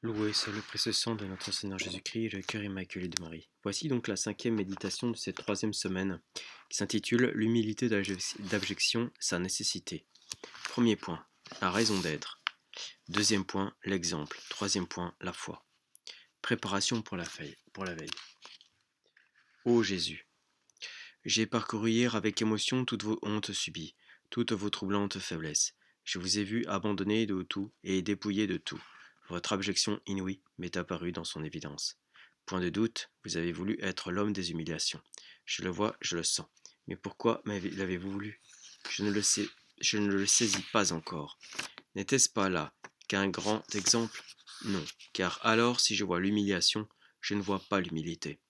Loué soit le précieux sang de notre Seigneur Jésus-Christ et le cœur immaculé de Marie. Voici donc la cinquième méditation de cette troisième semaine, qui s'intitule L'humilité d'abjection, sa nécessité. Premier point, la raison d'être. Deuxième point, l'exemple. Troisième point, la foi. Préparation pour la veille. Ô Jésus, j'ai parcouru hier avec émotion toutes vos hontes subies, toutes vos troublantes faiblesses. Je vous ai vu abandonné de tout et dépouillé de tout. Votre abjection inouïe m'est apparue dans son évidence. Point de doute, vous avez voulu être l'homme des humiliations. Je le vois, je le sens. Mais pourquoi l'avez-vous voulu? Je ne le sais, je ne le saisis pas encore. N'était-ce pas là qu'un grand exemple? Non, car alors si je vois l'humiliation, je ne vois pas l'humilité.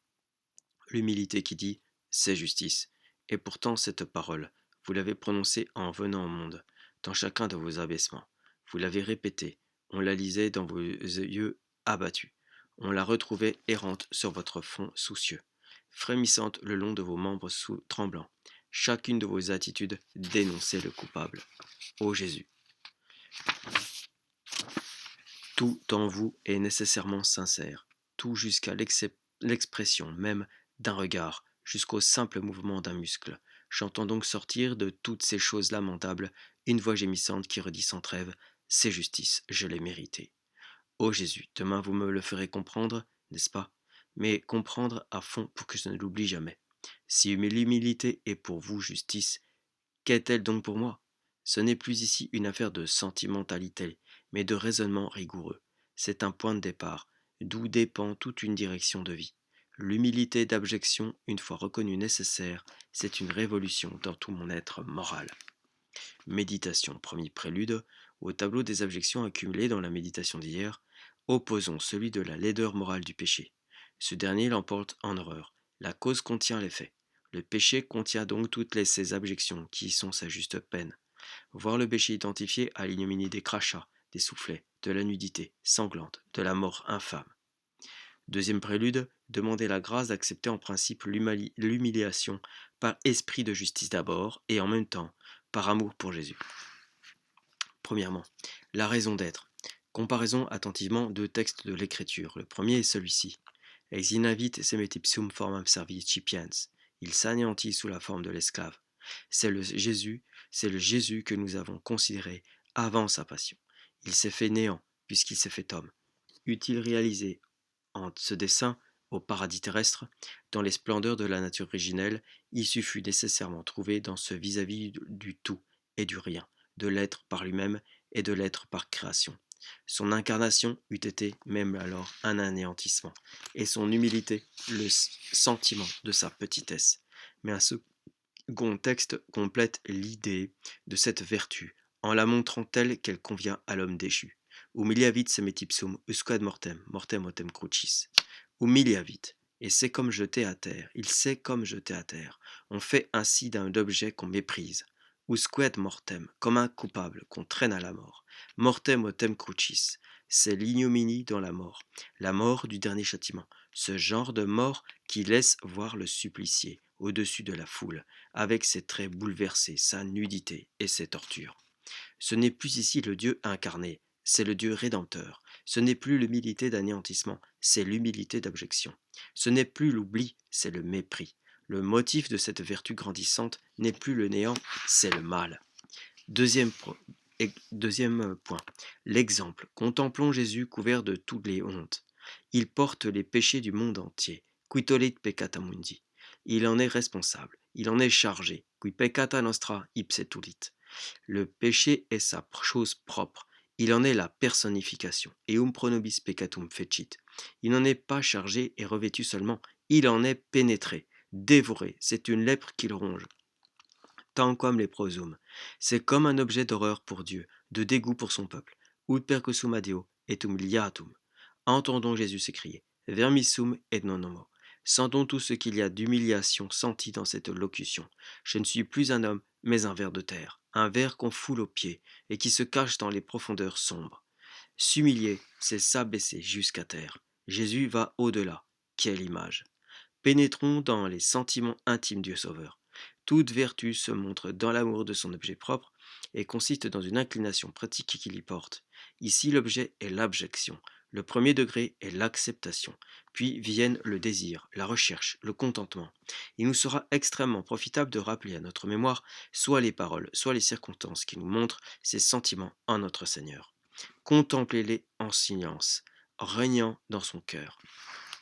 L'humilité qui dit c'est justice. Et pourtant cette parole, vous l'avez prononcée en venant au monde, dans chacun de vos abaissements. Vous l'avez répétée, on la lisait dans vos yeux abattus. On la retrouvait errante sur votre front soucieux, frémissante le long de vos membres tremblants. Chacune de vos attitudes dénonçait le coupable. Ô Jésus, tout en vous est nécessairement sincère, tout jusqu'à l'expression même d'un regard, jusqu'au simple mouvement d'un muscle. J'entends donc sortir de toutes ces choses lamentables une voix gémissante qui redit sans trêve: c'est justice, je l'ai mérité. Ô Jésus, demain vous me le ferez comprendre, n'est-ce pas? Mais comprendre à fond pour que je ne l'oublie jamais. Si l'humilité est pour vous justice, qu'est-elle donc pour moi? Ce n'est plus ici une affaire de sentimentalité, mais de raisonnement rigoureux. C'est un point de départ, d'où dépend toute une direction de vie. L'humilité d'abjection, une fois reconnue nécessaire, c'est une révolution dans tout mon être moral. Méditation, premier prélude. Au tableau des abjections accumulées dans la méditation d'hier, opposons celui de la laideur morale du péché. Ce dernier l'emporte en horreur. La cause contient l'effet. Le péché contient donc ces abjections qui sont sa juste peine. Voir le péché identifié à l'ignominie des crachats, des soufflets, de la nudité sanglante, de la mort infâme. Deuxième prélude, demander la grâce d'accepter en principe l'humiliation par esprit de justice d'abord et en même temps par amour pour Jésus. Premièrement, la raison d'être. Comparaison attentivement deux textes de l'Écriture. Le premier est celui-ci. Ex inavit semetipsum formam servicipiens. Il s'anéantit sous la forme de l'esclave. C'est le Jésus que nous avons considéré avant sa passion. Il s'est fait néant, puisqu'il s'est fait homme. Eût-il réalisé en ce dessein au paradis terrestre, dans les splendeurs de la nature originelle, issue fut nécessairement trouvée dans ce vis-à-vis du tout et du rien, de l'être par lui-même et de l'être par création. Son incarnation eût été même alors un anéantissement, et son humilité le sentiment de sa petitesse. Mais un second texte complète l'idée de cette vertu, en la montrant telle qu'elle convient à l'homme déchu. Humiliavit semetipsum usquad mortem autem crucis. Humiliavit, et c'est comme jeter à terre, il sait comme jeter à terre. On fait ainsi d'un objet qu'on méprise. Usquad mortem, comme un coupable qu'on traîne à la mort. Mortem autem crucis, c'est l'ignominie dans la mort du dernier châtiment, ce genre de mort qui laisse voir le supplicié au-dessus de la foule, avec ses traits bouleversés, sa nudité et ses tortures. Ce n'est plus ici le Dieu incarné, c'est le Dieu rédempteur. Ce n'est plus l'humilité d'anéantissement, c'est l'humilité d'abjection. Ce n'est plus l'oubli, c'est le mépris. Le motif de cette vertu grandissante n'est plus le néant, c'est le mal. Deuxième point, l'exemple. Contemplons Jésus couvert de toutes les hontes. Il porte les péchés du monde entier. Quitolit peccata mundi. Il en est responsable, il en est chargé. Qui peccata nostra ipsetulit. Le péché est sa chose propre. Il en est la personnification. Eum pro nobis peccatum fecit. Il n'en est pas chargé et revêtu seulement. Il en est pénétré, dévoré. C'est une lèpre qui le ronge. Tant comme les prosum. C'est comme un objet d'horreur pour Dieu, de dégoût pour son peuple. Ut percussum adeo et humiliatum. Entendons Jésus s'écrier. Vermissum et non homo. Sentons tout ce qu'il y a d'humiliation senti dans cette locution. Je ne suis plus un homme, mais un ver de terre, un ver qu'on foule aux pieds et qui se cache dans les profondeurs sombres. S'humilier, c'est s'abaisser jusqu'à terre. Jésus va au-delà. Quelle image! Pénétrons dans les sentiments intimes du Sauveur. Toute vertu se montre dans l'amour de son objet propre et consiste dans une inclination pratique qui l'y porte. Ici, l'objet est l'abjection. Le premier degré est l'acceptation, puis viennent le désir, la recherche, le contentement. Il nous sera extrêmement profitable de rappeler à notre mémoire soit les paroles, soit les circonstances qui nous montrent ces sentiments en notre Seigneur. Contemplez-les en silence, régnant dans son cœur.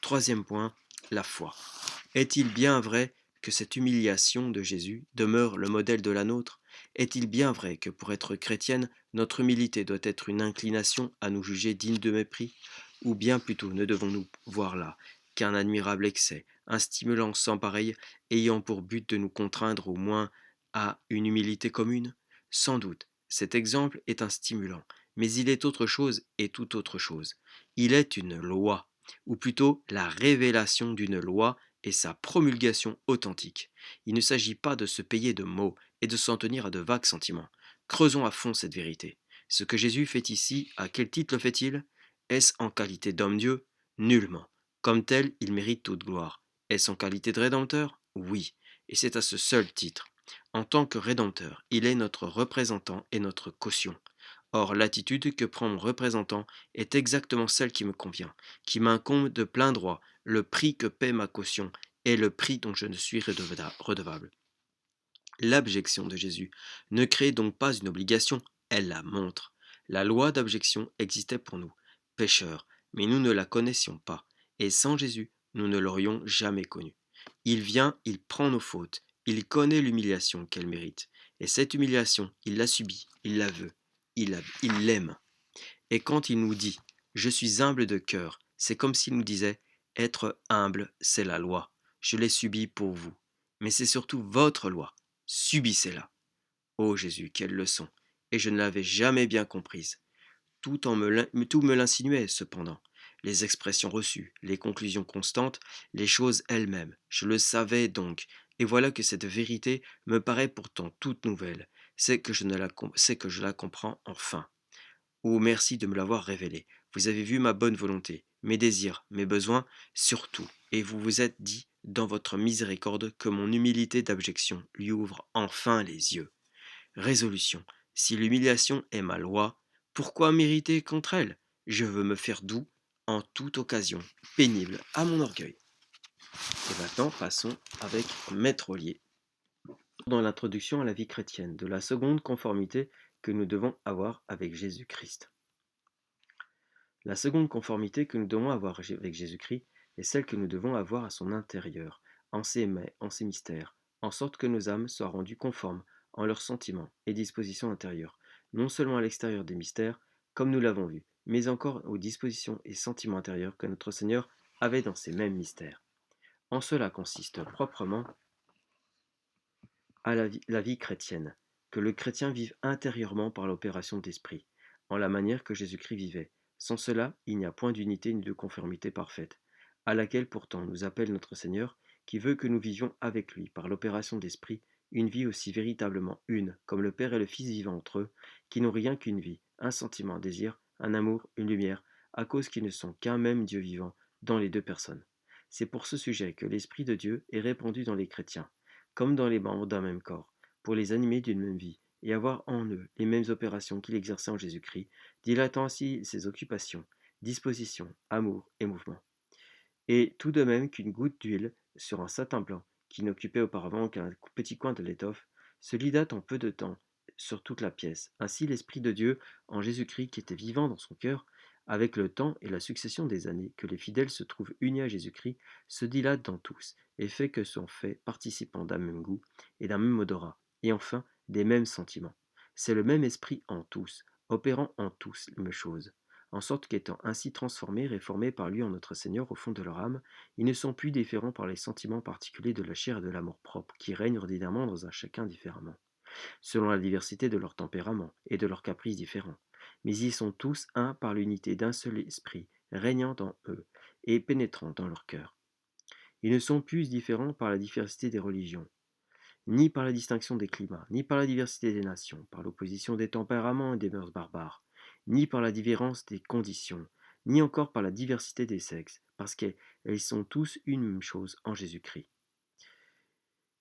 Troisième point, la foi. Est-il bien vrai que cette humiliation de Jésus demeure le modèle de la nôtre? Est-il bien vrai que pour être chrétienne, notre humilité doit être une inclination à nous juger dignes de mépris? Ou bien plutôt ne devons-nous voir là qu'un admirable excès, un stimulant sans pareil, ayant pour but de nous contraindre au moins à une humilité commune? Sans doute, cet exemple est un stimulant, mais il est autre chose et tout autre chose. Il est une loi, ou plutôt la révélation d'une loi et sa promulgation authentique. Il ne s'agit pas de se payer de mots et de s'en tenir à de vagues sentiments. Creusons à fond cette vérité. Ce que Jésus fait ici, à quel titre le fait-il? Est-ce en qualité d'homme-dieu? Nullement. Comme tel, il mérite toute gloire. Est-ce en qualité de rédempteur? Oui. Et c'est à ce seul titre. En tant que rédempteur, il est notre représentant et notre caution. Or, l'attitude que prend mon représentant est exactement celle qui me convient, qui m'incombe de plein droit. Le prix que paie ma caution est le prix dont je ne suis redevable. L'abjection de Jésus ne crée donc pas une obligation, elle la montre. La loi d'abjection existait pour nous, pécheurs, mais nous ne la connaissions pas, et sans Jésus, nous ne l'aurions jamais connue. Il vient, il prend nos fautes, il connaît l'humiliation qu'elle mérite, et cette humiliation, il la subit, il la veut, il l'aime. Et quand il nous dit Je suis humble de cœur, c'est comme s'il nous disait Être humble, c'est la loi. Je l'ai subie pour vous. Mais c'est surtout votre loi. Subissez-la. Ô Jésus, quelle leçon. Et je ne l'avais jamais bien comprise. Tout me l'insinuait, cependant. Les expressions reçues, les conclusions constantes, les choses elles-mêmes. Je le savais donc. Et voilà que cette vérité me paraît pourtant toute nouvelle. C'est que je la comprends enfin. Oh, merci de me l'avoir révélé. Vous avez vu ma bonne volonté, mes désirs, mes besoins, surtout, et vous vous êtes dit, dans votre miséricorde, que mon humilité d'abjection lui ouvre enfin les yeux. Résolution. Si l'humiliation est ma loi, pourquoi m'irriter contre elle? Je veux me faire doux en toute occasion, pénible à mon orgueil. Et maintenant, passons avec Maître Ollier dans l'introduction à la vie chrétienne, de la seconde conformité que nous devons avoir avec Jésus-Christ. La seconde conformité que nous devons avoir avec Jésus-Christ est celle que nous devons avoir à son intérieur, en ses mystères, en sorte que nos âmes soient rendues conformes en leurs sentiments et dispositions intérieures, non seulement à l'extérieur des mystères, comme nous l'avons vu, mais encore aux dispositions et sentiments intérieurs que notre Seigneur avait dans ces mêmes mystères. En cela consiste proprement à la vie chrétienne, que le chrétien vive intérieurement par l'opération d'esprit, en la manière que Jésus-Christ vivait. Sans cela, il n'y a point d'unité ni de conformité parfaite, à laquelle pourtant nous appelle notre Seigneur, qui veut que nous vivions avec lui, par l'opération d'esprit, une vie aussi véritablement une, comme le Père et le Fils vivant entre eux, qui n'ont rien qu'une vie, un sentiment, un désir, un amour, une lumière, à cause qu'ils ne sont qu'un même Dieu vivant dans les deux personnes. C'est pour ce sujet que l'Esprit de Dieu est répandu dans les chrétiens, comme dans les membres d'un même corps, pour les animer d'une même vie, et avoir en eux les mêmes opérations qu'il exerçait en Jésus-Christ, dilatant ainsi ses occupations, dispositions, amour et mouvements. Et tout de même qu'une goutte d'huile sur un satin blanc, qui n'occupait auparavant qu'un petit coin de l'étoffe, se dilate en peu de temps sur toute la pièce. Ainsi l'Esprit de Dieu en Jésus-Christ, qui était vivant dans son cœur, avec le temps et la succession des années que les fidèles se trouvent unis à Jésus-Christ, se dilate dans tous, et fait que sont faits participants d'un même goût et d'un même odorat, et enfin des mêmes sentiments. C'est le même esprit en tous, opérant en tous les mêmes choses, en sorte qu'étant ainsi transformés, réformés par lui en notre Seigneur au fond de leur âme, ils ne sont plus différents par les sentiments particuliers de la chair et de l'amour-propre, qui règnent ordinairement dans un chacun différemment, selon la diversité de leur tempérament et de leurs caprices différents. Mais ils sont tous un par l'unité d'un seul esprit, régnant en eux et pénétrant dans leur cœur. Ils ne sont plus différents par la diversité des religions, ni par la distinction des climats, ni par la diversité des nations, par l'opposition des tempéraments et des mœurs barbares, ni par la différence des conditions, ni encore par la diversité des sexes, parce qu'ils sont tous une même chose en Jésus-Christ.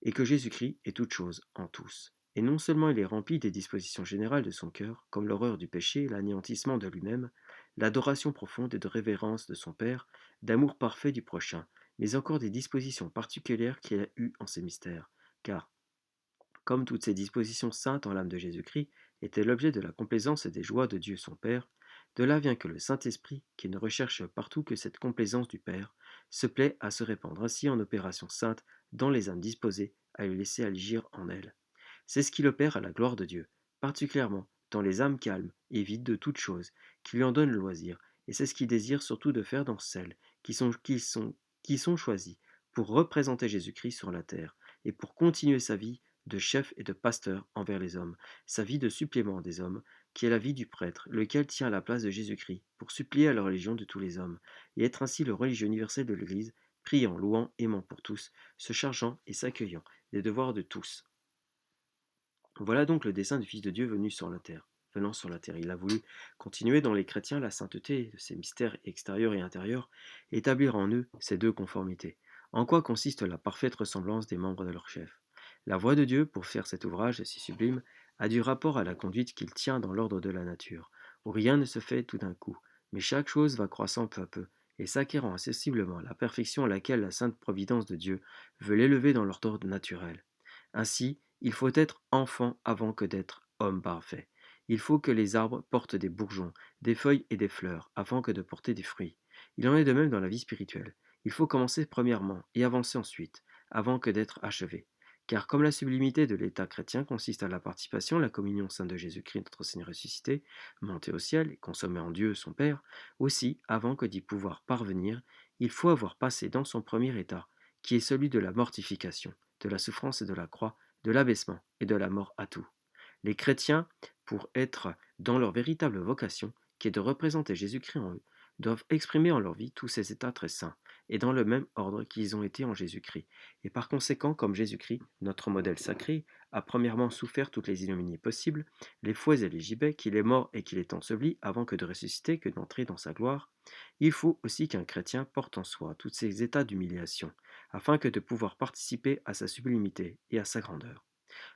Et que Jésus-Christ est toute chose en tous. Et non seulement il est rempli des dispositions générales de son cœur, comme l'horreur du péché, l'anéantissement de lui-même, l'adoration profonde et de révérence de son Père, d'amour parfait du prochain, mais encore des dispositions particulières qu'il a eues en ces mystères. Car, comme toutes ces dispositions saintes en l'âme de Jésus-Christ étaient l'objet de la complaisance et des joies de Dieu son Père, de là vient que le Saint-Esprit, qui ne recherche partout que cette complaisance du Père, se plaît à se répandre ainsi en opérations saintes dans les âmes disposées à le laisser agir en elles. C'est ce qu'il opère à la gloire de Dieu, particulièrement dans les âmes calmes et vides de toute chose, qui lui en donnent le loisir, et c'est ce qu'il désire surtout de faire dans celles qui sont choisies pour représenter Jésus-Christ sur la terre, et pour continuer sa vie de chef et de pasteur envers les hommes, sa vie de supplément des hommes, qui est la vie du prêtre, lequel tient la place de Jésus-Christ, pour supplier à la religion de tous les hommes, et être ainsi le religieux universel de l'Église, priant, louant, aimant pour tous, se chargeant et s'accueillant des devoirs de tous. Voilà donc le dessein du Fils de Dieu venant sur la terre. Il a voulu continuer dans les chrétiens la sainteté de ces mystères extérieurs et intérieurs, et établir en eux ces deux conformités. En quoi consiste la parfaite ressemblance des membres de leur chef? La voix de Dieu, pour faire cet ouvrage si sublime, a du rapport à la conduite qu'il tient dans l'ordre de la nature, où rien ne se fait tout d'un coup, mais chaque chose va croissant peu à peu, et s'acquérant insensiblement la perfection à laquelle la sainte providence de Dieu veut l'élever dans l'ordre naturel. Ainsi, il faut être enfant avant que d'être homme parfait. Il faut que les arbres portent des bourgeons, des feuilles et des fleurs, avant que de porter des fruits. Il en est de même dans la vie spirituelle. Il faut commencer premièrement et avancer ensuite, avant que d'être achevé. Car comme la sublimité de l'état chrétien consiste à la participation à la communion sainte de Jésus-Christ, notre Seigneur ressuscité, monté au ciel et consommé en Dieu son Père, aussi, avant que d'y pouvoir parvenir, il faut avoir passé dans son premier état, qui est celui de la mortification, de la souffrance et de la croix, de l'abaissement et de la mort à tout. Les chrétiens, pour être dans leur véritable vocation, qui est de représenter Jésus-Christ en eux, doivent exprimer en leur vie tous ces états très saints, et dans le même ordre qu'ils ont été en Jésus-Christ. Et par conséquent, comme Jésus-Christ, notre modèle sacré, a premièrement souffert toutes les ignominies possibles, les fouets et les gibets, qu'il est mort et qu'il est enseveli avant que de ressusciter, que d'entrer dans sa gloire, il faut aussi qu'un chrétien porte en soi tous ces états d'humiliation, afin que de pouvoir participer à sa sublimité et à sa grandeur.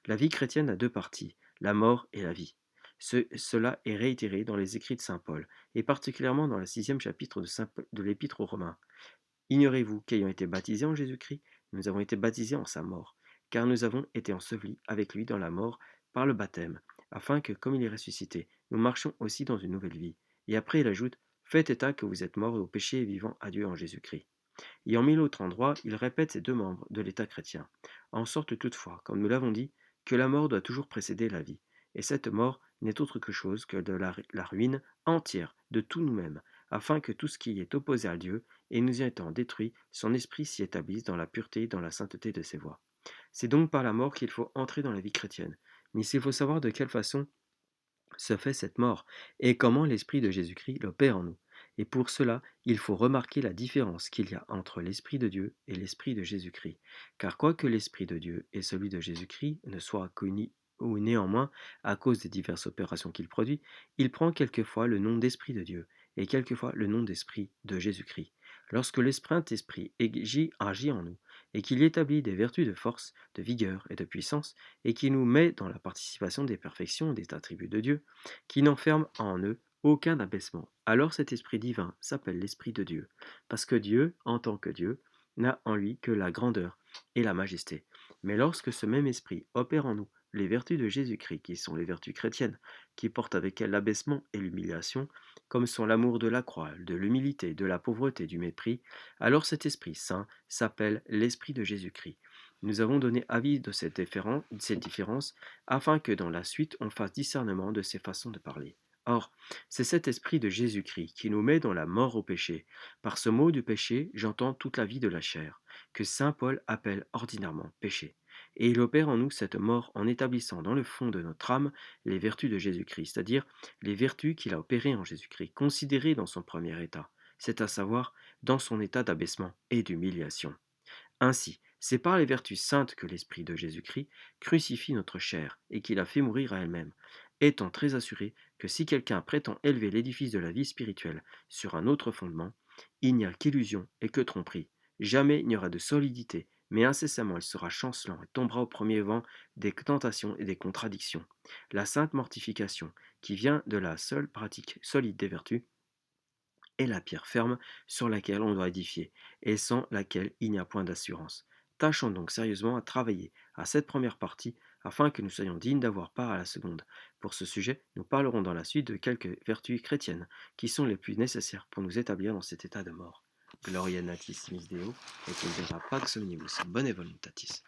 La vie chrétienne a deux parties, la mort et la vie. Cela est réitéré dans les écrits de saint Paul, et particulièrement dans le 6e chapitre de l'Épître aux Romains. Ignorez-vous qu'ayant été baptisés en Jésus-Christ, nous avons été baptisés en sa mort, car nous avons été ensevelis avec lui dans la mort par le baptême, afin que, comme il est ressuscité, nous marchions aussi dans une nouvelle vie. Et après il ajoute, faites état que vous êtes morts au péché et vivants à Dieu en Jésus-Christ. Et en mille autres endroits, il répète ces deux membres de l'État chrétien, en sorte toutefois, comme nous l'avons dit, que la mort doit toujours précéder la vie, et cette mort n'est autre que chose que de la ruine entière de tout nous-mêmes, afin que tout ce qui est opposé à Dieu, et nous y étant détruit, son esprit s'y établisse dans la pureté et dans la sainteté de ses voies. C'est donc par la mort qu'il faut entrer dans la vie chrétienne, mais il faut savoir de quelle façon se fait cette mort, et comment l'Esprit de Jésus-Christ l'opère en nous. Et pour cela, il faut remarquer la différence qu'il y a entre l'Esprit de Dieu et l'Esprit de Jésus-Christ. Car quoique l'Esprit de Dieu et celui de Jésus-Christ ne soient connus ou néanmoins, à cause des diverses opérations qu'il produit, il prend quelquefois le nom d'Esprit de Dieu et quelquefois le nom d'Esprit de Jésus-Christ. Lorsque l'Esprit agit en nous et qu'il établit des vertus de force, de vigueur et de puissance, et qui nous met dans la participation des perfections des attributs de Dieu, qui n'enferme en eux aucun abaissement. Alors cet esprit divin s'appelle l'Esprit de Dieu, parce que Dieu, en tant que Dieu, n'a en lui que la grandeur et la majesté. Mais lorsque ce même esprit opère en nous les vertus de Jésus-Christ, qui sont les vertus chrétiennes, qui portent avec elles l'abaissement et l'humiliation, comme sont l'amour de la croix, de l'humilité, de la pauvreté, du mépris, alors cet Esprit Saint s'appelle l'Esprit de Jésus-Christ. Nous avons donné avis de cette différence afin que dans la suite on fasse discernement de ces façons de parler. Or, c'est cet esprit de Jésus-Christ qui nous met dans la mort au péché. Par ce mot du péché, j'entends toute la vie de la chair, que saint Paul appelle ordinairement péché. Et il opère en nous cette mort en établissant dans le fond de notre âme les vertus de Jésus-Christ, c'est-à-dire les vertus qu'il a opérées en Jésus-Christ, considérées dans son premier état, c'est à savoir dans son état d'abaissement et d'humiliation. Ainsi, c'est par les vertus saintes que l'Esprit de Jésus-Christ crucifie notre chair et qu'il a fait mourir à elle-même, étant très assuré que si quelqu'un prétend élever l'édifice de la vie spirituelle sur un autre fondement, il n'y a qu'illusion et que tromperie. Jamais il n'y aura de solidité, mais incessamment il sera chancelant et tombera au premier vent des tentations et des contradictions. La sainte mortification, qui vient de la seule pratique solide des vertus, est la pierre ferme sur laquelle on doit édifier, et sans laquelle il n'y a point d'assurance. Tâchons donc sérieusement à travailler à cette première partie afin que nous soyons dignes d'avoir part à la seconde. Pour ce sujet, nous parlerons dans la suite de quelques vertus chrétiennes qui sont les plus nécessaires pour nous établir dans cet état de mort. Gloria natis mis Deo, et in terra pax omnibus, bone voluntatis.